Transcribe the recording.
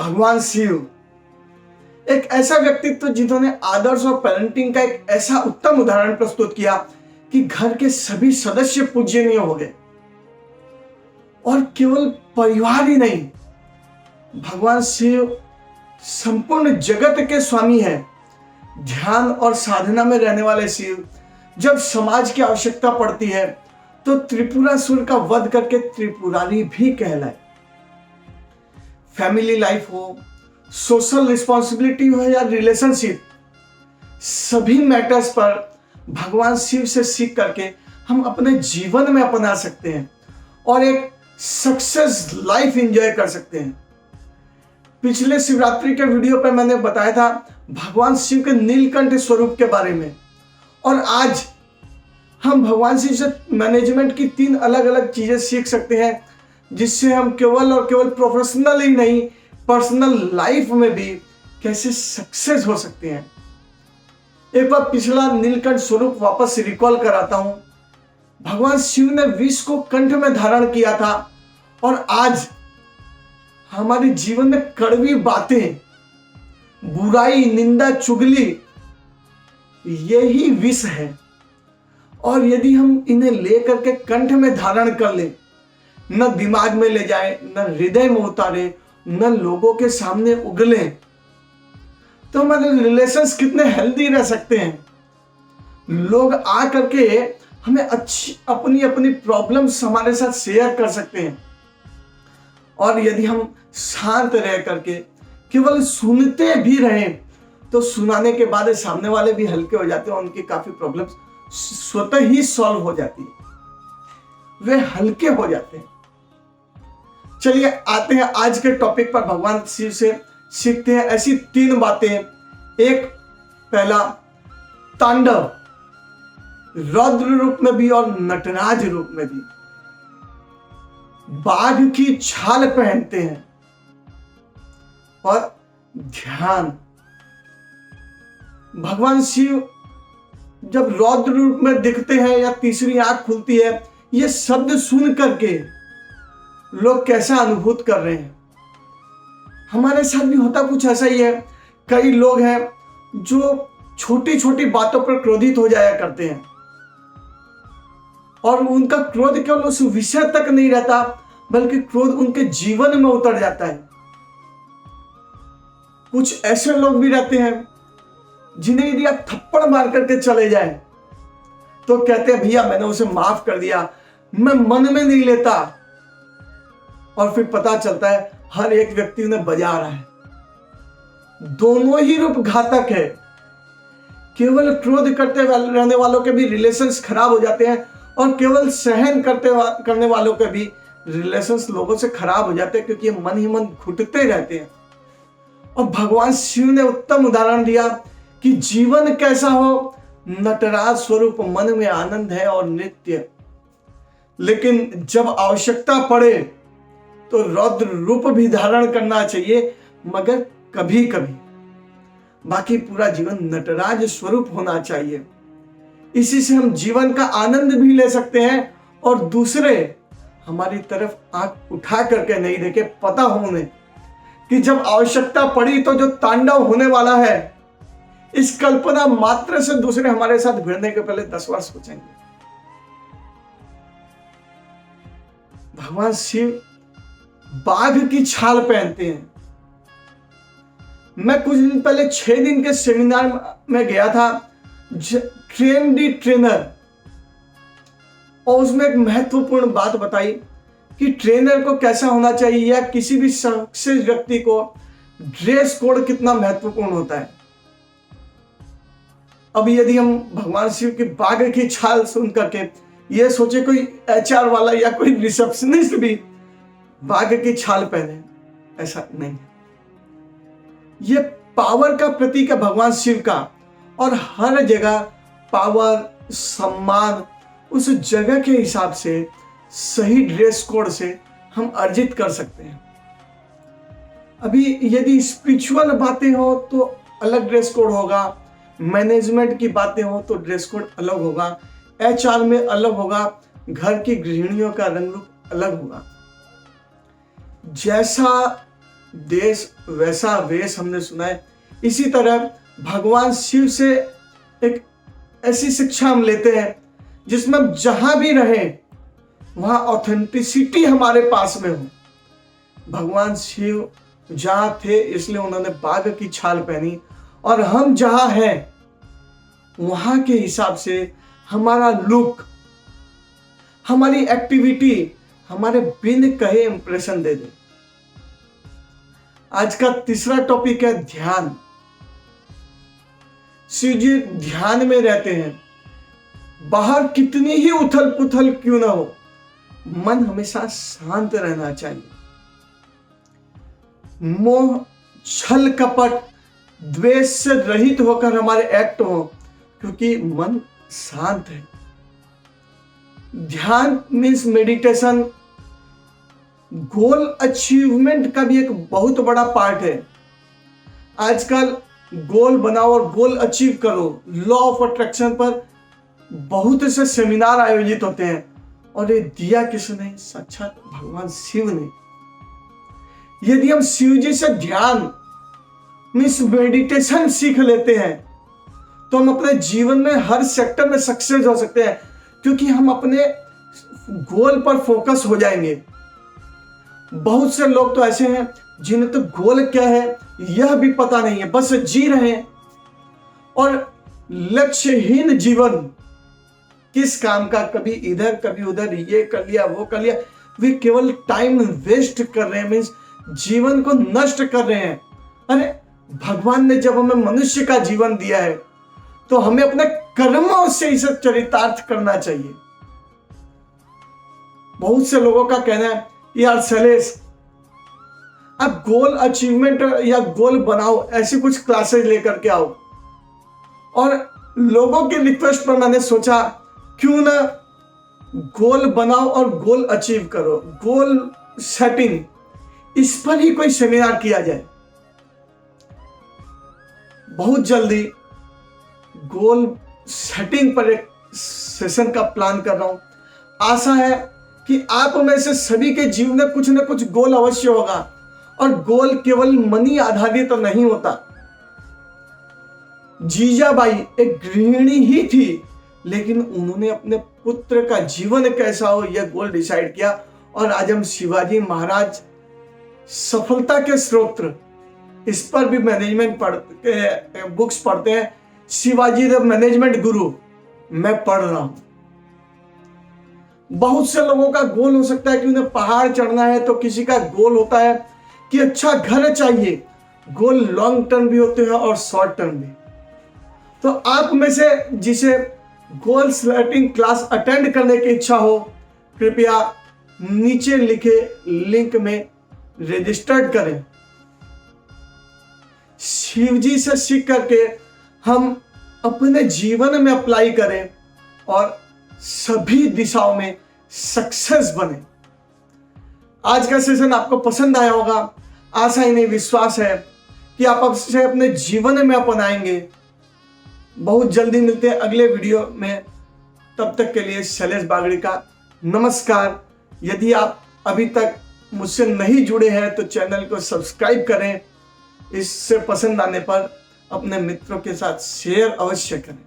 भगवान शिव एक ऐसा व्यक्तित्व जिन्होंने आदर्श और पेरेंटिंग का एक ऐसा उत्तम उदाहरण प्रस्तुत किया कि घर के सभी सदस्य पूजनीय हो गए। और केवल परिवार ही नहीं, भगवान शिव संपूर्ण जगत के स्वामी हैं। ध्यान और साधना में रहने वाले शिव जब समाज की आवश्यकता पड़ती है तो त्रिपुरासुर का वध करके त्रिपुरारी भी कहलाए। फैमिली लाइफ हो, सोशल रिस्पॉन्सिबिलिटी हो या रिलेशनशिप, सभी मैटर्स पर भगवान शिव से सीख करके हम अपने जीवन में अपना सकते हैं और एक सक्सेस लाइफ एंजॉय कर सकते हैं। पिछले शिवरात्रि के वीडियो पर मैंने बताया था भगवान शिव के नीलकंठ स्वरूप के बारे में, और आज हम भगवान शिव से मैनेजमेंट की 3 अलग अलग चीजें सीख सकते हैं जिससे हम केवल और केवल प्रोफेशनल ही नहीं, पर्सनल लाइफ में भी कैसे सक्सेस हो सकते हैं। एक बार पिछला नीलकंठ स्वरूप वापस रिकॉल कराता हूं। भगवान शिव ने विष को कंठ में धारण किया था और आज हमारे जीवन में कड़वी बातें, बुराई, निंदा, चुगली, यही विष है। और यदि हम इन्हें लेकर के कंठ में धारण कर ले, न दिमाग में ले जाए, न हृदय में उतारे, न लोगों के सामने उगले, तो हमारे रिलेशंस कितने हेल्दी रह सकते हैं। लोग आ करके हमें अच्छी अपनी अपनी प्रॉब्लम्स हमारे साथ शेयर कर सकते हैं। और यदि हम शांत रह करके केवल सुनते भी रहें तो सुनाने के बाद सामने वाले भी हल्के हो जाते हैं, उनकी काफी प्रॉब्लम्स स्वतः ही सॉल्व हो जाती है, वे हल्के हो जाते हैं। चलिए आते हैं आज के टॉपिक पर। भगवान शिव से सीखते हैं ऐसी 3 बातें। एक, पहला, तांडव, रौद्र रूप में भी और नटराज रूप में भी। बाघ की छाल पहनते हैं। और ध्यान, भगवान शिव जब रौद्र रूप में दिखते हैं या तीसरी आंख खुलती है, ये शब्द सुन करके लोग कैसा अनुभूत कर रहे हैं। हमारे साथ भी होता कुछ ऐसा ही है। कई लोग हैं जो छोटी छोटी बातों पर क्रोधित हो जाया करते हैं और उनका क्रोध केवल उस विषय तक नहीं रहता बल्कि क्रोध उनके जीवन में उतर जाता है। कुछ ऐसे लोग भी रहते हैं जिन्हें यदि आप थप्पड़ मार करके चले जाए तो कहते हैं भैया मैंने उसे माफ कर दिया, मैं मन में नहीं लेता। और फिर पता चलता है हर एक व्यक्ति उन्हें बजा रहा है। दोनों ही रूप घातक है। केवल क्रोध करते रहने वालों के भी रिलेशंस खराब हो जाते हैं और केवल सहन करने वालों के भी रिलेशंस लोगों से खराब हो जाते हैं, क्योंकि ये मन ही मन घुटते रहते हैं। और भगवान शिव ने उत्तम उदाहरण दिया कि जीवन कैसा हो, नटराज स्वरूप मन में आनंद है और नृत्य, लेकिन जब आवश्यकता पड़े तो रौद्र रूप भी धारण करना चाहिए, मगर कभी कभी। बाकी पूरा जीवन नटराज स्वरूप होना चाहिए। इसी से हम जीवन का आनंद भी ले सकते हैं और दूसरे हमारी तरफ आंख उठा करके नहीं देखे, पता हो उन्हें कि जब आवश्यकता पड़ी तो जो तांडव होने वाला है, इस कल्पना मात्र से दूसरे हमारे साथ भिड़ने के पहले 10 वर्ष सोचेंगे। भगवान शिव बाघ की छाल पहनते हैं। मैं कुछ दिन पहले 6 दिन के सेमिनार में गया था, ट्रेन दी ट्रेनर, और उसमें एक महत्वपूर्ण बात बताई कि ट्रेनर को कैसा होना चाहिए या किसी भी सक्सेस व्यक्ति को ड्रेस कोड कितना महत्वपूर्ण होता है। अब यदि हम भगवान शिव की बाघ की छाल सुन करके ये सोचे कोई HR वाला या कोई रिसेप्शनिस्ट भी बाघ की छाल पहने, ऐसा नहीं। ये पावर का प्रतीक है भगवान शिव का, और हर जगह पावर, सम्मान उस जगह के हिसाब से सही ड्रेस कोड से हम अर्जित कर सकते हैं। अभी यदि स्पिरिचुअल बातें हो तो अलग ड्रेस कोड होगा, मैनेजमेंट की बातें हो तो ड्रेस कोड अलग होगा, HR में अलग होगा, घर की गृहिणियों का रंग रूप अलग होगा। जैसा देश वैसा वेश हमने सुना है। इसी तरह भगवान शिव से एक ऐसी शिक्षा हम लेते हैं जिसमें हम जहां भी रहें वहां ऑथेंटिसिटी हमारे पास में हो। भगवान शिव जहां थे इसलिए उन्होंने बाघ की छाल पहनी, और हम जहां हैं वहां के हिसाब से हमारा लुक, हमारी एक्टिविटी हमारे बिन कहे इंप्रेशन दे दे। आज का तीसरा टॉपिक है ध्यान। शिव जी ध्यान में रहते हैं। बाहर कितनी ही उथल पुथल क्यों ना हो, मन हमेशा शांत रहना चाहिए। मोह, छल कपट, द्वेष से रहित होकर हमारे एक्ट हो, क्योंकि मन शांत है। ध्यान मीन्स मेडिटेशन गोल अचीवमेंट का भी एक बहुत बड़ा पार्ट है। आजकल गोल बनाओ और गोल अचीव करो, लॉ ऑफ अट्रैक्शन पर बहुत से सेमिनार आयोजित होते हैं, और ये दिया किसने? साक्षात भगवान शिव ने। यदि हम शिव जी से ध्यान मीन्स मेडिटेशन सीख लेते हैं तो हम अपने जीवन में हर सेक्टर में सक्सेस हो सकते हैं, क्योंकि हम अपने गोल पर फोकस हो जाएंगे। बहुत से लोग तो ऐसे हैं जिन्हें तो गोल क्या है यह भी पता नहीं है, बस जी रहे हैं, और लक्ष्यहीन जीवन, किस काम का, कभी इधर कभी उधर, ये कर लिया वो कर लिया, वे केवल टाइम वेस्ट कर रहे हैं, मीन्स जीवन को नष्ट कर रहे हैं। अरे भगवान ने जब हमें मनुष्य का जीवन दिया है तो हमें अपने कर्मों से इसे चरितार्थ करना चाहिए। बहुत से लोगों का कहना है यार शैलेश आप गोल अचीवमेंट या गोल बनाओ, ऐसी कुछ क्लासेस लेकर के आओ। और लोगों की रिक्वेस्ट पर मैंने सोचा क्यों ना गोल बनाओ और गोल अचीव करो, गोल सेटिंग, इस पर ही कोई सेमिनार किया जाए। बहुत जल्दी गोल सेटिंग पर एक सेशन का प्लान कर रहा हूं। आशा है कि आप में से सभी के जीवन में कुछ न कुछ गोल अवश्य होगा, और गोल केवल मनी आधारित तो नहीं होता। जीजाबाई एक गृहिणी ही थी, लेकिन उन्होंने अपने पुत्र का जीवन कैसा हो यह गोल डिसाइड किया, और आज हम शिवाजी महाराज सफलता के स्रोत, इस पर भी मैनेजमेंट बुक्स पढ़ते हैं। शिवाजी द मैनेजमेंट गुरु मैं पढ़ रहा हूं। बहुत से लोगों का गोल हो सकता है कि उन्हें पहाड़ चढ़ना है, तो किसी का गोल होता है कि अच्छा घर चाहिए। गोल लॉन्ग टर्म भी होते हैं और शॉर्ट टर्म भी। तो आप में से जिसे गोल सेटिंग क्लास अटेंड करने की इच्छा हो, कृपया नीचे लिखे लिंक में रजिस्टर्ड करें। शिवजी से सीख करके हम अपने जीवन में अप्लाई करें और सभी दिशाओं में सक्सेस बने। आज का सेशन आपको पसंद आया होगा, आशा ही नहीं विश्वास है कि आप इसे अपने जीवन में अपनाएंगे। बहुत जल्दी मिलते हैं अगले वीडियो में, तब तक के लिए शैलेश बागड़ी का नमस्कार। यदि आप अभी तक मुझसे नहीं जुड़े हैं तो चैनल को सब्सक्राइब करें। इससे पसंद आने पर अपने मित्रों के साथ शेयर अवश्य करें।